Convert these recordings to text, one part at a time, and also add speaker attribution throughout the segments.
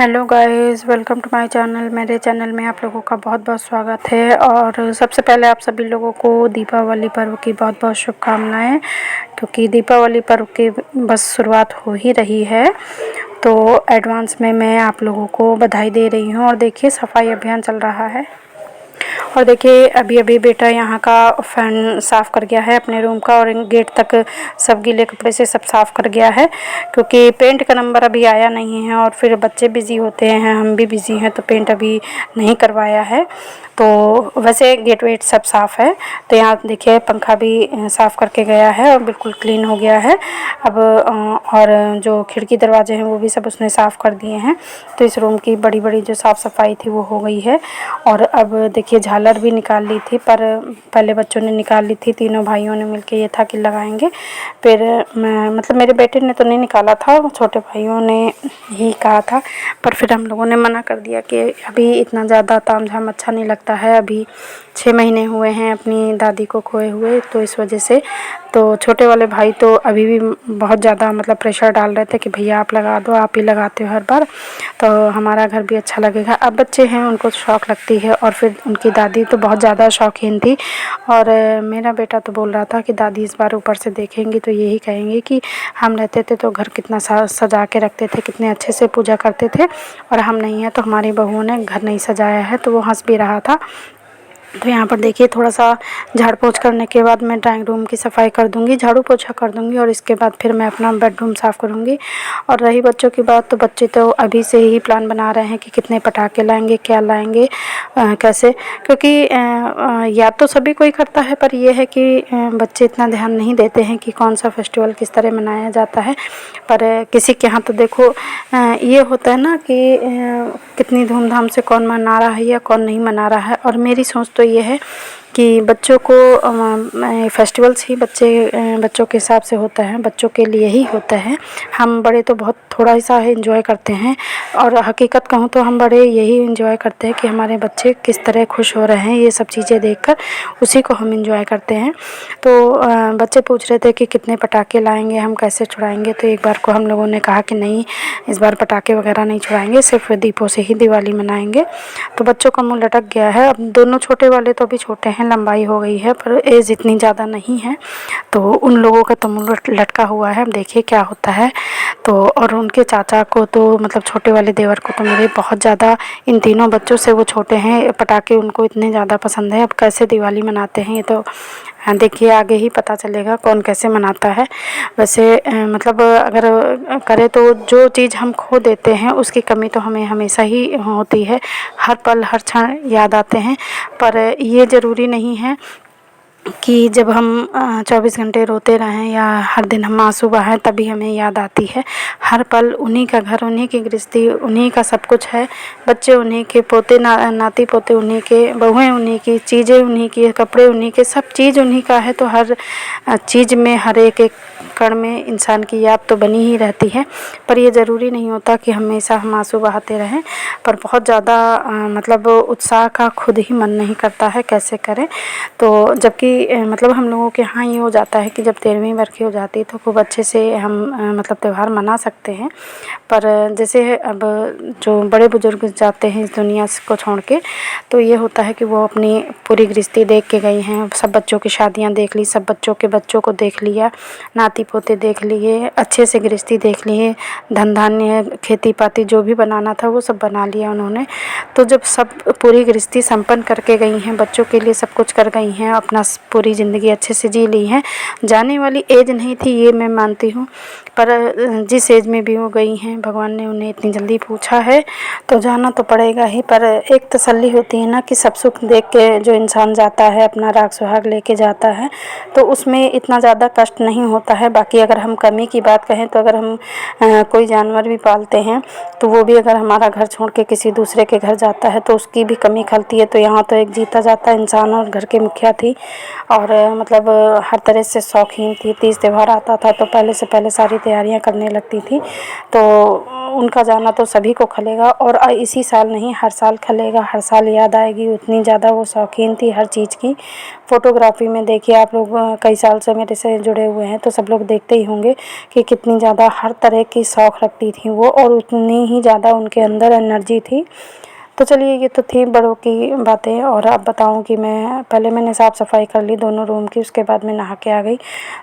Speaker 1: Hello guys, welcome to my channel. मेरे channel में आप लोगों का बहुत बहुत स्वागत है। और सबसे पहले आप सभी लोगों को दीपावली पर्व की बहुत बहुत शुभकामनाएं, क्योंकि दीपावली पर्व की बस शुरुआत हो ही रही है। तो एडवांस में मैं आप लोगों को बधाई दे रही हूँ। और देखिए, सफाई अभियान चल रहा है। और देखिए, अभी अभी बेटा यहाँ का फैन साफ़ कर गया है अपने रूम का, और गेट तक सब गीले कपड़े से सब साफ़ कर गया है, क्योंकि पेंट का नंबर अभी आया नहीं है। और फिर बच्चे बिज़ी होते हैं, हम भी बिज़ी हैं, तो पेंट अभी नहीं करवाया है। तो वैसे गेट वेट सब साफ़ है। तो यहाँ देखिए, पंखा भी साफ़ करके गया है और बिल्कुल क्लीन हो गया है अब। और जो खिड़की दरवाजे हैं वो भी सब उसने साफ़ कर दिए हैं। तो इस रूम की बड़ी बड़ी जो साफ़ सफाई थी वो हो गई है। और अब देखिए, झालर भी निकाल ली थी, पर पहले बच्चों ने निकाल ली थी। तीनों भाइयों ने मिलकर ये था कि लगाएंगे। फिर मतलब मेरे बेटे ने तो नहीं निकाला था, छोटे भाइयों ने ही कहा था, पर फिर हम लोगों ने मना कर दिया कि अभी इतना ज़्यादा तामझाम अच्छा नहीं लगता है। अभी 6 महीने हुए हैं अपनी दादी को खोए हुए, तो इस वजह से तो छोटे वाले भाई तो अभी भी बहुत ज़्यादा मतलब प्रेशर डाल रहे थे कि भैया आप लगा दो, आप ही लगाते हो हर बार, तो हमारा घर भी अच्छा लगेगा। अब बच्चे हैं, उनको शौक़ लगती है। और फिर उनकी दादी तो बहुत ज़्यादा शौकीन थी। और मेरा बेटा तो बोल रहा था कि दादी इस बार ऊपर से देखेंगी तो यही कहेंगे कि हम रहते थे तो घर कितना सजा के रखते थे, कितने अच्छे से पूजा करते थे, और हम नहीं हैं तो हमारी बहुओं ने घर नहीं सजाया है। तो वो हंस भी रहा था। तो यहाँ पर देखिए, थोड़ा सा झाड़ पोंछ करने के बाद मैं ड्राइंग रूम की सफाई कर दूँगी, झाड़ू पोछा कर दूँगी, और इसके बाद फिर मैं अपना बेडरूम साफ़ करूँगी। और रही बच्चों की बात, तो बच्चे तो अभी से ही प्लान बना रहे हैं कि कितने पटाखे लाएंगे, क्या लाएंगे, कैसे। क्योंकि याद तो सभी कोई करता है, पर यह है कि बच्चे इतना ध्यान नहीं देते हैं कि कौन सा फेस्टिवल किस तरह मनाया जाता है। पर किसी के यहाँ तो देखो ये होता है ना कि कितनी धूमधाम से कौन मना रहा है या कौन नहीं मना रहा है। और मेरी सोच तो ये है कि बच्चों को फेस्टिवल्स ही बच्चों के हिसाब से होता है, बच्चों के लिए ही होता है। हम बड़े तो बहुत थोड़ा सा एंजॉय करते हैं। और हकीकत कहूँ तो हम बड़े यही एंजॉय करते हैं कि हमारे बच्चे किस तरह खुश हो रहे हैं, ये सब चीज़ें देखकर उसी को हम एंजॉय करते हैं। तो बच्चे पूछ रहे थे कि कितने पटाखे लाएंगे, हम कैसे छुड़ाएंगे। तो एक बार को हम लोगों ने कहा कि नहीं, इस बार पटाखे वगैरह नहीं छुड़ाएंगे, सिर्फ दीपों से ही दिवाली मनाएंगे। तो बच्चों का मुँह लटक गया है। अब दोनों छोटे वाले तो अभी छोटे हैं, लंबाई हो गई है, पर एज इतनी ज़्यादा नहीं है, तो उन लोगों का तो मुँह लटका हुआ है। अब देखिए क्या होता है। तो और उनके चाचा को तो मतलब छोटे वाले देवर को तो मेरे बहुत ज़्यादा, इन तीनों बच्चों से वो छोटे हैं, पटाखे उनको इतने ज़्यादा पसंद है। अब कैसे दिवाली मनाते हैं ये तो देखिए आगे ही पता चलेगा कौन कैसे मनाता है। वैसे मतलब अगर करें तो जो चीज़ हम खो देते हैं उसकी कमी तो हमें हमेशा ही होती है, हर पल हर क्षण याद आते हैं। पर ये ज़रूरी नहीं है कि जब हम 24 घंटे रोते रहें या हर दिन हम आंसू बहाएं तभी हमें याद आती है। हर पल उन्हीं का घर, उन्हीं की गृहस्थी, उन्हीं का सब कुछ है। बच्चे उन्हीं के, पोते नाती पोते उन्हीं के, बहुएं उन्हीं की, चीज़ें उन्हीं की, कपड़े उन्हीं के, सब चीज़ उन्हीं का है। तो हर चीज़ में, हर एक एक कण में इंसान की याद तो बनी ही रहती है। पर ये ज़रूरी नहीं होता कि हमेशा हम आंसू बहाते रहें। पर बहुत ज़्यादा मतलब उत्साह का खुद ही मन नहीं करता है, कैसे करें। तो जबकि मतलब हम लोगों के यहाँ ये हो जाता है कि जब 13वीं बरखी हो जाती है तो खूब अच्छे से हम मतलब त्यौहार मना सकते हैं। पर जैसे अब जो बड़े बुजुर्ग जाते हैं इस दुनिया को छोड़ के, तो ये होता है कि वो अपनी पूरी गृहस्थी देख के गई हैं, सब बच्चों की शादियाँ देख ली, सब बच्चों के बच्चों को देख लिया, नाती पोते देख लिए, अच्छे से गृहस्थी देख लिए, धन धान्य खेती पाती जो भी बनाना था वो सब बना लिया उन्होंने। तो जब सब पूरी गृहस्थी संपन्न करके गई हैं, बच्चों के लिए सब कुछ कर गई हैं, अपना पूरी ज़िंदगी अच्छे से जी ली हैं, जाने वाली एज नहीं थी ये मैं मानती हूँ, पर जिस एज में भी वो गई हैं भगवान ने उन्हें इतनी जल्दी पूछा है तो जाना तो पड़ेगा ही। पर एक तसल्ली होती है ना कि सब सुख देख के जो इंसान जाता है, अपना राग सुहाग लेके जाता है, तो उसमें इतना ज़्यादा कष्ट नहीं होता है। बाकी अगर हम कमी की बात कहें तो अगर हम कोई जानवर भी पालते हैं तो वो भी अगर हमारा घर छोड़ के किसी दूसरे के घर जाता है तो उसकी भी कमी खलती है। तो यहाँ तो एक जीता जाता इंसान और घर के मुखिया थी, और मतलब हर तरह से शौकीन थी। तीज त्यौहार आता था तो पहले से पहले सारी तैयारियां करने लगती थी। तो उनका जाना तो सभी को खलेगा, और इसी साल नहीं हर साल खलेगा, हर साल याद आएगी। उतनी ज़्यादा वो शौकीन थी हर चीज़ की। फ़ोटोग्राफ़ी में देखिए आप लोग कई साल से मेरे से जुड़े हुए हैं तो सब लोग देखते ही होंगे कि कितनी ज़्यादा हर तरह की शौक़ रखती थी वो, और उतनी ही ज़्यादा उनके अंदर एनर्जी थी। तो चलिए ये तो थी बड़ों की बातें। और अब बताऊं कि मैंने साफ़ सफाई कर ली दोनों रूम की, उसके बाद मैं नहा के आ गई।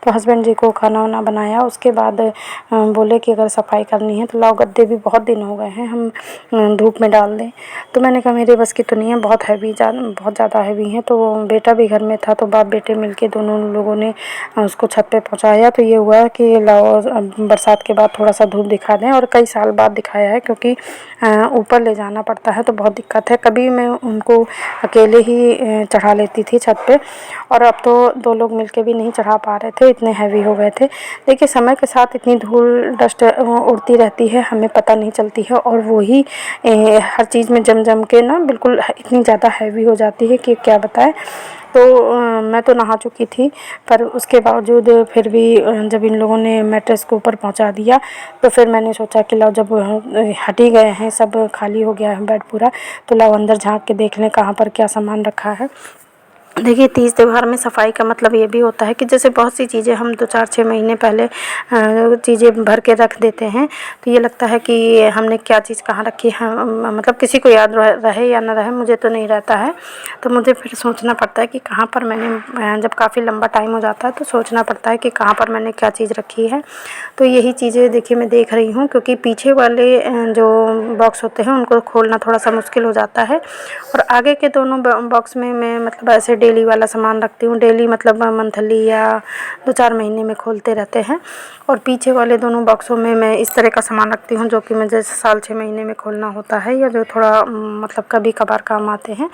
Speaker 1: तो हस्बैंड जी को खाना वाना बनाया, उसके बाद बोले कि अगर सफाई करनी है तो लाओ, गद्दे भी बहुत दिन हो गए हैं, हम धूप में डाल दें। तो मैंने कहा मेरे बस की तो नहीं है, बहुत ज़्यादा हैवी हैं। तो बेटा भी घर में था तो बाप बेटे मिल के दोनों लोगों ने उसको छत पे पहुँचाया। तो ये हुआ कि लाओ बरसात के बाद थोड़ा सा धूप दिखा दें, और कई साल बाद दिखाया है क्योंकि ऊपर ले जाना पड़ता है तो बहुत दिक्कत है। कभी मैं उनको अकेले ही चढ़ा लेती थी छत पे, और अब तो 2 लोग मिलके भी नहीं चढ़ा पा रहे थे, इतने हैवी हो गए थे। देखिए समय के साथ इतनी धूल डस्ट उड़ती रहती है, हमें पता नहीं चलती है, और वो ही हर चीज़ में जम के ना बिल्कुल इतनी ज़्यादा हैवी हो जाती है कि क्या बताएं। तो मैं तो नहा चुकी थी, पर उसके बावजूद फिर भी जब इन लोगों ने मैट्रेस को ऊपर पहुंचा दिया तो फिर मैंने सोचा कि लाओ, जब हट ही गए हैं, सब खाली हो गया है बेड पूरा, तो लाओ अंदर झांक के देख लें कहाँ पर क्या सामान रखा है। देखिए तीज त्यौहार में सफाई का मतलब ये भी होता है कि जैसे बहुत सी चीज़ें हम 2-4-6 महीने पहले चीज़ें भर के रख देते हैं, तो ये लगता है कि हमने क्या चीज़ कहाँ रखी है, मतलब किसी को याद रहे या ना रहे, मुझे तो नहीं रहता है। तो मुझे फिर सोचना पड़ता है कि कहाँ पर मैंने, जब काफ़ी लंबा टाइम हो जाता है तो सोचना पड़ता है कि कहाँ पर मैंने क्या चीज़ रखी है। तो यही चीज़ें देखिए मैं देख रही हूँ, क्योंकि पीछे वाले जो बॉक्स होते हैं उनको खोलना थोड़ा सा मुश्किल हो जाता है, और आगे के दोनों बॉक्स में मैं मतलब ऐसे डेली वाला सामान रखती हूँ। डेली मतलब मंथली या 2-4 महीने में खोलते रहते हैं, और पीछे वाले दोनों बॉक्सों में मैं इस तरह का सामान रखती हूँ जो कि मुझे साल 6 महीने में खोलना होता है, या जो थोड़ा मतलब कभी कभार काम आते हैं।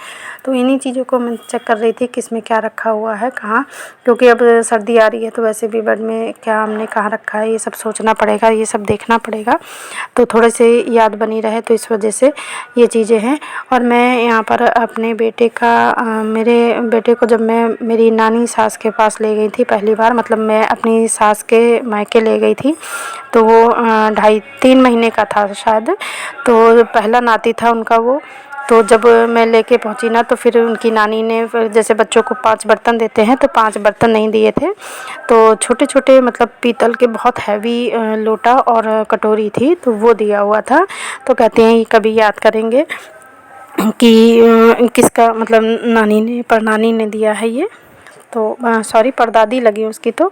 Speaker 1: तो इन्हीं चीज़ों को मैं चेक कर रही थी कि इसमें क्या रखा हुआ है कहाँ, क्योंकि अब सर्दी आ रही है तो वैसे भी बेड में क्या हमने कहाँ रखा है ये सब सोचना पड़ेगा, ये सब देखना पड़ेगा, तो थोड़े से याद बनी रहे, तो इस वजह से ये चीज़ें हैं। और मैं यहाँ पर अपने बेटे का मेरे बेटे को जब मैं मेरी नानी सास के पास ले गई थी पहली बार, मतलब मैं अपनी सास के मायके ले गई थी, तो वो 2.5-3 महीने का था शायद, तो पहला नाती था उनका वो। तो जब मैं लेके पहुंची ना, तो फिर उनकी नानी ने जैसे बच्चों को 5 बर्तन देते हैं तो 5 बर्तन नहीं दिए थे, तो छोटे छोटे मतलब पीतल के बहुत हैवी लोटा और कटोरी थी, तो वो दिया हुआ था। तो कहते हैं कभी याद करेंगे कि किसका मतलब नानी ने, परनानी ने दिया है ये, तो सॉरी परदादी लगी उसकी, तो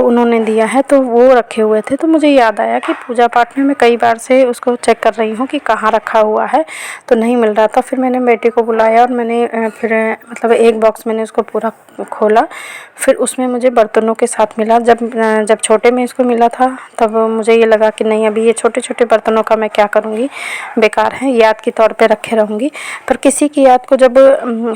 Speaker 1: उन्होंने दिया है, तो वो रखे हुए थे। तो मुझे याद आया कि पूजा पाठ में मैं कई बार से उसको चेक कर रही हूँ कि कहाँ रखा हुआ है, तो नहीं मिल रहा था। फिर मैंने बेटे को बुलाया और मैंने फिर मतलब एक बॉक्स मैंने उसको पूरा खोला, फिर उसमें मुझे बर्तनों के साथ मिला। जब छोटे में इसको मिला था तब मुझे ये लगा कि नहीं, अभी ये छोटे छोटे बर्तनों का मैं क्या करूँगी, बेकार है, याद के तौर पे रखे रहूँगी। पर किसी की याद को जब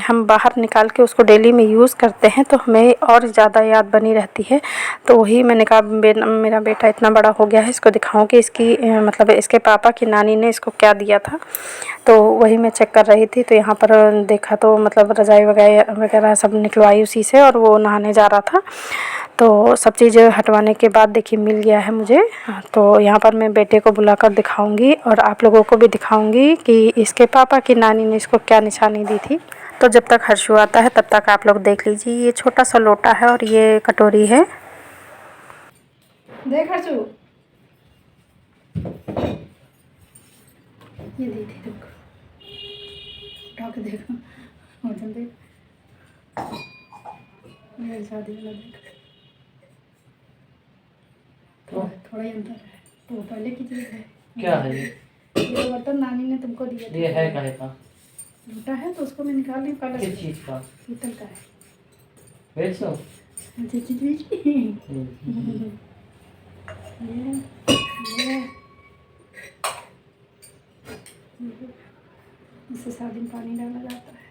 Speaker 1: हम बाहर निकाल के उसको डेली में यूज़ करते हैं तो हमें और ज़्यादा याद बनी रहती है। तो वही मैंने कहा मेरा बेटा इतना बड़ा हो गया है, इसको दिखाऊं कि इसकी मतलब इसके पापा की नानी ने इसको क्या दिया था। तो वही मैं चेक कर रही थी, तो यहाँ पर देखा तो मतलब रज़ाई वगैरह सब निकलवाई उसी से, और वो नहाने जा रहा था। तो सब चीज़ें हटवाने के बाद देखिए मिल गया है मुझे। तो यहाँ पर मैं बेटे को बुलाकर दिखाऊंगी और आप लोगों को भी दिखाऊंगी कि इसके पापा की नानी ने इसको क्या निशानी दी थी। तो जब तक हर्षु आता है तब तक आप लोग देख लीजिए। ये छोटा सा लोटा है और ये कटोरी है। देख हर्षु, ये देखो उठा के देखो, वजन देख, मेरी शादी वाला देख, थोड़ा ही अंतर है। तो पहले की चीज़ है।
Speaker 2: क्या है ये?
Speaker 1: ये बर्तन नानी ने तुमको दिया था।
Speaker 2: ये है काहे का?
Speaker 1: झूठा है तो उसको मैं निकाल रही हूँ।
Speaker 2: किस चीज़ का?
Speaker 1: पीतल का है।
Speaker 2: बेच दो।
Speaker 1: इससे शादी में पानी डाला जाता है।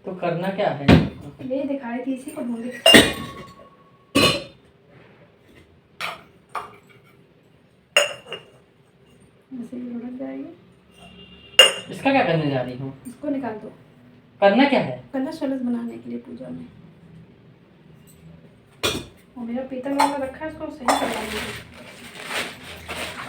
Speaker 2: तो करना क्या है?
Speaker 1: ये दिखाई थी, इसी को ढूंढे। ऐसे ही लुढ़क जाएगी।
Speaker 2: इसका क्या करने जा रही हूँ?
Speaker 1: इसको निकाल दो।
Speaker 2: करना क्या है?
Speaker 1: कलश वलश बनाने के लिए पूजा में। मेरा पीतल वाला रखा है, इसको सही करवा दीजिए।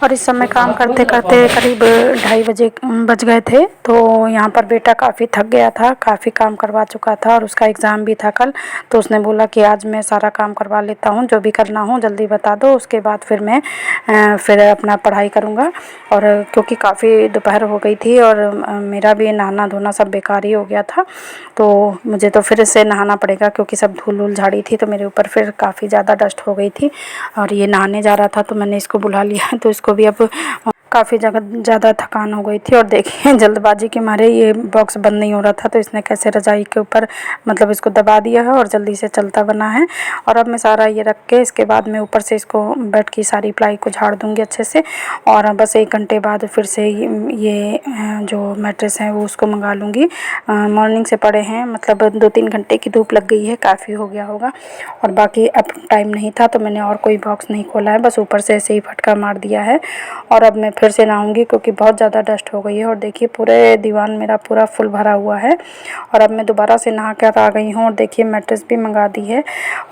Speaker 1: और इस समय काम करते करते करीब 2:30 बज गए थे। तो यहाँ पर बेटा काफ़ी थक गया था, काफ़ी काम करवा चुका था और उसका एग्ज़ाम भी था कल। तो उसने बोला कि आज मैं सारा काम करवा लेता हूँ, जो भी करना हो जल्दी बता दो, उसके बाद फिर मैं फिर अपना पढ़ाई करूँगा। और क्योंकि काफ़ी दोपहर हो गई थी और मेरा भी नहाना धोना सब बेकार ही हो गया था, तो मुझे तो फिर से नहाना पड़ेगा क्योंकि सब धूल वूल झाड़ी थी तो मेरे ऊपर फिर काफ़ी ज़्यादा डस्ट हो गई थी। और ये नहाने जा रहा था तो मैंने इसको बुला लिया, तो इसको भी अब काफ़ी ज़्यादा थकान हो गई थी। और देखिए जल्दबाजी के मारे ये बॉक्स बंद नहीं हो रहा था, तो इसने कैसे रज़ाई के ऊपर मतलब इसको दबा दिया है और जल्दी से चलता बना है। और अब मैं सारा ये रख के इसके बाद मैं ऊपर से इसको बेड की सारी प्लाई को झाड़ दूँगी अच्छे से। और बस 1 घंटे बाद फिर से ये जो मैट्रेस है वो उसको मंगा लूँगी। मॉर्निंग से पड़े हैं, मतलब 2-3 घंटे की धूप लग गई है, काफ़ी हो गया होगा। और बाकी अब टाइम नहीं था तो मैंने और कोई बॉक्स नहीं खोला है, बस ऊपर से ऐसे ही फटका मार दिया है। और अब मैं फिर से नहाऊंगी क्योंकि बहुत ज़्यादा डस्ट हो गई है। और देखिए पूरे दीवान मेरा पूरा फुल भरा हुआ है। और अब मैं दोबारा से नहा कर आ गई हूँ और देखिए मैट्रेस भी मंगा दी है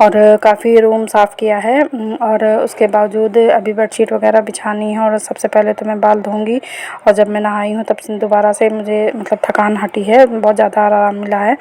Speaker 1: और काफ़ी रूम साफ़ किया है। और उसके बावजूद अभी बेडशीट वगैरह बिछानी है और सबसे पहले तो मैं बाल धोऊंगी। और जब मैं नहाई हूँ तब से दोबारा से मुझे मतलब थकान हटी है, बहुत ज़्यादा आराम मिला है।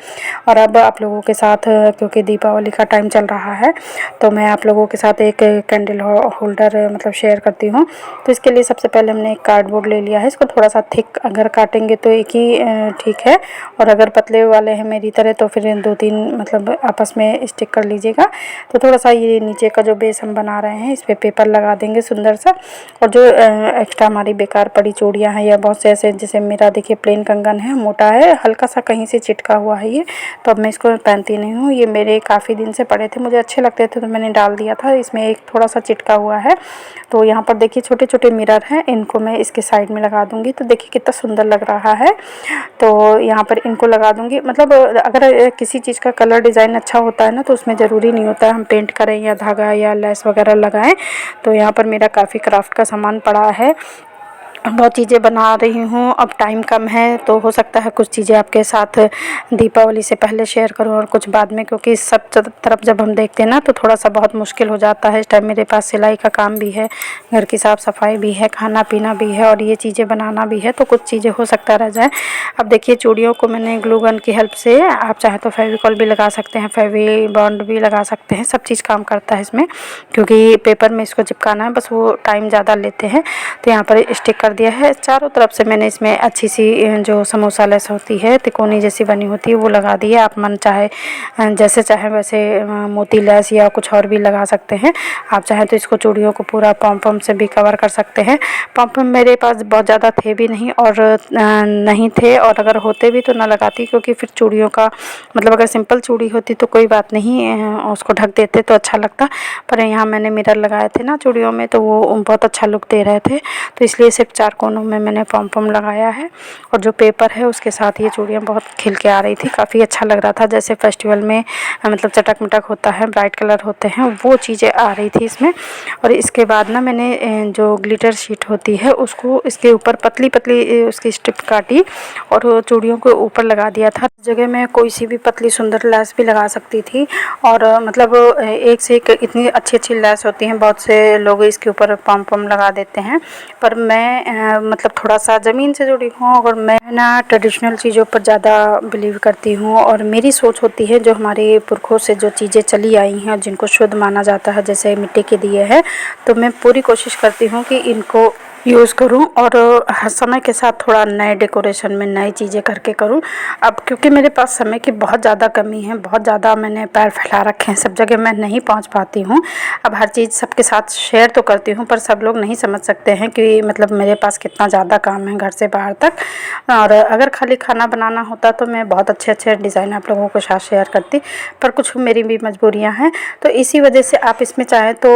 Speaker 1: और अब आप लोगों के साथ क्योंकि दीपावली का टाइम चल रहा है तो मैं आप लोगों के साथ एक कैंडल होल्डर मतलब शेयर करती हूँ। तो इसके लिए सबसे पहले हमने एक कार्डबोर्ड ले लिया है, इसको थोड़ा सा थिक अगर काटेंगे तो एक ही ठीक है, और अगर पतले वाले हैं मेरी तरह तो फिर 2-3 मतलब आपस में स्टिक कर लीजिएगा। तो थोड़ा सा ये नीचे का जो बेस हम बना रहे हैं इस पर पेपर लगा देंगे सुंदर सा। और जो एक्स्ट्रा हमारी बेकार पड़ी चूड़ियाँ हैं या बहुत से ऐसे, जैसे मेरा देखिए प्लेन कंगन है, मोटा है, हल्का सा कहीं से चिटका हुआ है ये, तो अब मैं इसको पहनती नहीं हूँ। ये मेरे काफ़ी दिन से पड़े थे, मुझे अच्छे लगते थे तो मैंने डाल दिया था। इसमें एक थोड़ा सा चिटका हुआ है। तो यहाँ पर देखिए छोटे छोटे मिरर हैं, इनको मैं इसके साइड में लगा दूँगी तो देखिए कितना सुंदर लग रहा है। तो यहाँ पर इनको लगा दूँगी। मतलब अगर किसी चीज़ का कलर डिज़ाइन अच्छा होता है ना तो उसमें ज़रूरी नहीं होता है हम पेंट करें या धागा या लेस वगैरह लगाएं। तो यहाँ पर मेरा काफ़ी क्राफ्ट का सामान पड़ा है, बहुत चीज़ें बना रही हूँ। अब टाइम कम है तो हो सकता है कुछ चीज़ें आपके साथ दीपावली से पहले शेयर करूँ और कुछ बाद में, क्योंकि सब तरफ जब हम देखते हैं ना तो थोड़ा सा बहुत मुश्किल हो जाता है। इस टाइम मेरे पास सिलाई का काम भी है, घर की साफ़ सफाई भी है, खाना पीना भी है और ये चीज़ें बनाना भी है, तो कुछ चीज़ें हो सकता रह जाए। अब देखिए चूड़ियों को मैंने ग्लू गन की हेल्प से, आप चाहे तो फेविकॉल भी लगा सकते हैं, फेवी बॉन्ड भी लगा सकते हैं, सब चीज़ काम करता है इसमें, क्योंकि पेपर में इसको चिपकाना है, बस वो टाइम ज़्यादा लेते हैं। तो यहाँ पर स्टिक कर दिया है। चारों तरफ से मैंने इसमें अच्छी सी जो समोसा लेस होती है, तिकोनी जैसी बनी होती है, वो लगा दी है। आप मन चाहे जैसे चाहे वैसे मोती लेस या कुछ और भी लगा सकते हैं। आप चाहें तो इसको चूड़ियों को पूरा पॉम से भी कवर कर सकते हैं। पॉम मेरे पास बहुत ज़्यादा थे भी नहीं और नहीं थे, और अगर होते भी तो ना लगाती, क्योंकि फिर चूड़ियों का मतलब अगर सिंपल चूड़ी होती तो कोई बात नहीं, उसको ढक देते तो अच्छा लगता। पर यहाँ मैंने मिरर लगाए थे ना चूड़ियों में तो वो बहुत अच्छा लुक दे रहे थे, तो इसलिए सिर्फ 4 कोनों में मैंने पॉम लगाया है। और जो पेपर है उसके साथ ये चूड़ियाँ बहुत खिल के आ रही थी, काफ़ी अच्छा लग रहा था, जैसे फेस्टिवल में मतलब चटक मटक होता है, ब्राइट कलर होते हैं, वो चीज़ें आ रही थी इसमें। और इसके बाद ना मैंने जो ग्लिटर शीट होती है उसको इसके ऊपर पतली पतली उसकी स्ट्रिप काटी और चूड़ियों को ऊपर लगा दिया था। इस जगह मैं कोई सी भी पतली सुंदर लेस भी लगा सकती थी, और मतलब एक से एक इतनी अच्छी अच्छी लेस होती हैं, बहुत से लोग इसके ऊपर पॉम लगा देते हैं। पर मैं मतलब थोड़ा सा ज़मीन से जुड़ी हूँ और मैं ना ट्रेडिशनल चीज़ों पर ज़्यादा बिलीव करती हूँ, और मेरी सोच होती है जो हमारे पुरखों से जो चीज़ें चली आई हैं जिनको शुद्ध माना जाता है, जैसे मिट्टी के दिए हैं, तो मैं पूरी कोशिश करती हूँ कि इनको यूज़ करूं और हर समय के साथ थोड़ा नए डेकोरेशन में नई चीज़ें करके करूं। अब क्योंकि मेरे पास समय की बहुत ज़्यादा कमी है, बहुत ज़्यादा मैंने पैर फैला रखे हैं, सब जगह मैं नहीं पहुंच पाती हूं। अब हर चीज़ सबके साथ शेयर तो करती हूं पर सब लोग नहीं समझ सकते हैं कि मतलब मेरे पास कितना ज़्यादा काम है घर से बाहर तक। और अगर खाली खाना बनाना होता तो मैं बहुत अच्छे अच्छे डिज़ाइन आप लोगों के साथ शेयर करती, पर कुछ मेरी भी मजबूरियाँ हैं। तो इसी वजह से आप इसमें चाहें तो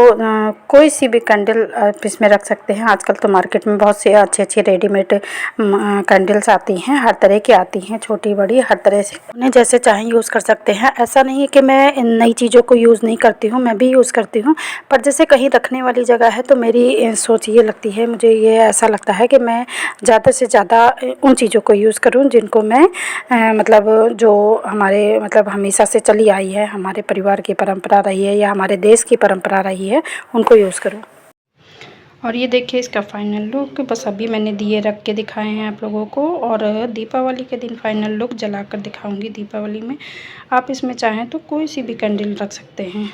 Speaker 1: कोई सी भी कैंडल आप इसमें रख सकते हैं। आजकल तो मार्केट में बहुत से अच्छी रेडीमेड कैंडल्स आती हैं, हर तरह की आती हैं, छोटी बड़ी हर तरह से, उन्हें जैसे चाहें यूज़ कर सकते हैं। ऐसा नहीं है कि मैं इन नई चीज़ों को यूज़ नहीं करती हूँ, मैं भी यूज़ करती हूँ, पर जैसे कहीं रखने वाली जगह है तो मेरी सोच ये लगती है, मुझे ये ऐसा लगता है कि मैं ज़्यादा से ज़्यादा उन चीज़ों को यूज़ करूँ जिनको मैं मतलब जो हमारे मतलब हमेशा से चली आई है, हमारे परिवार की परंपरा रही है या हमारे देश की परंपरा रही है, उनको यूज़ करूँ। और ये देखिए इसका फाइनल लुक, बस अभी मैंने दिए रख के दिखाए हैं आप लोगों को, और दीपावली के दिन फाइनल लुक जलाकर दिखाऊंगी। दीपावली में आप इसमें चाहें तो कोई सी भी कैंडल रख सकते हैं।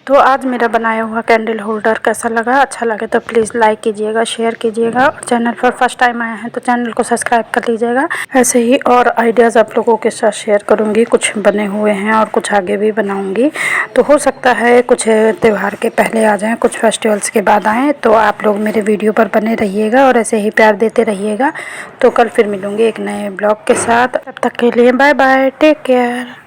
Speaker 1: तो आज मेरा बनाया हुआ कैंडल होल्डर कैसा लगा, अच्छा लगे तो प्लीज़ लाइक कीजिएगा, शेयर कीजिएगा, और चैनल पर फर्स्ट टाइम आए हैं तो चैनल को सब्सक्राइब कर लीजिएगा। ऐसे ही और आइडियाज़ आप लोगों के साथ शेयर करूंगी, कुछ बने हुए हैं और कुछ आगे भी बनाऊंगी। तो हो सकता है कुछ त्यौहार के पहले आ जाएँ, कुछ फेस्टिवल्स के बाद आएँ, तो आप लोग मेरे वीडियो पर बने रहिएगा और ऐसे ही प्यार देते रहिएगा। तो कल फिर मिलूँगी एक नए ब्लॉग के साथ, तब तक के लिए बाय बाय, टेक केयर।